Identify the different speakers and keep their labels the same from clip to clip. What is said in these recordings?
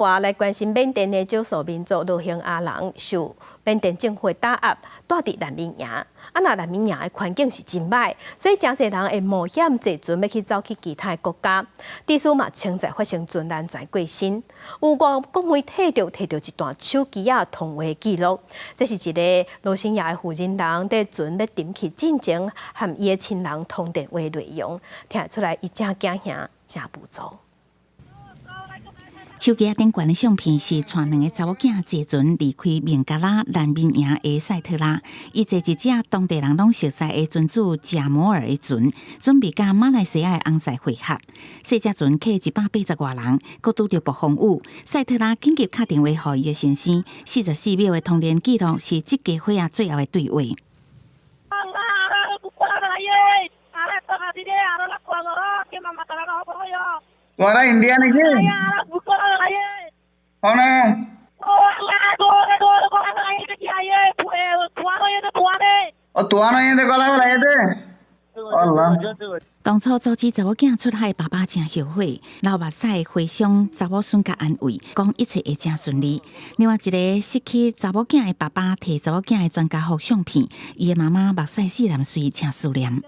Speaker 1: 外来关心缅甸的少数民族罗兴亚人受缅甸政府打压，住伫难民营。那难民营的环境是真歹，所以真侪人会冒险坐船要去走去其他国家。地书嘛，称在发生船难全过身。有外国媒体摕到一段手机通话记录，这是一个罗兴亚的负责人在船要沉去进前，和伊的亲人通电话内容，听出来伊真惊吓，真无助。
Speaker 2: 手机顶悬的相片是带两个查某囝坐船离开孟加拉难民营的塞特拉，伊坐一只当地人拢熟悉的船主贾摩尔的船，准备甲马来西亚的昂塞会合。小只船客180多人，阁拄着暴风雨，塞特拉紧急打电话予伊的先生，44秒的通联记录是这家伙最后的对话。
Speaker 3: Suara India nih sih. Mana? Oh, tuan yang dekat lah itu. Allah.
Speaker 2: 当初阻止查某囝出海，爸爸真后悔，流目屎回想查某孙甲安慰，讲一切会真顺利。另外一个失去查某囝的爸爸摕查某囝的全家福相片，伊的妈妈目屎四淋水，真思念。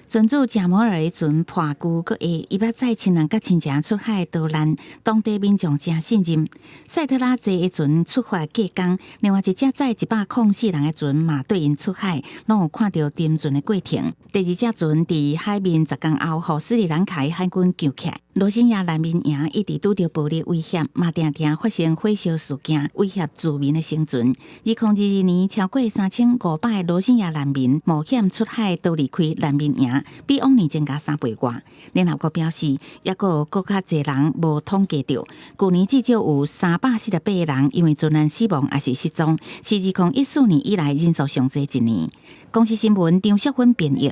Speaker 2: 船主贾摩尔的船破旧搁下，伊捌载亲人甲亲情出海逃难，当地民众真信任。塞特拉坐的船出发隔工，另外一只载104人的船嘛对因出海，拢有看到沉船的过程。第二只船伫海面10天后，互斯里兰卡海军救起来。罗兴亚难民营一直拄着暴力威胁，嘛定定发生火烧事件，威胁住民的生存。2022年，超过3500个罗兴亚难民冒险出海，都离开难民营，比往年增加3倍外。联合国表示，也阁有更较侪人无统计到，去年至少有348个人因为船难死亡，还是失踪，是2014年以来人数上侪一年。公司新闻张淑芬编译。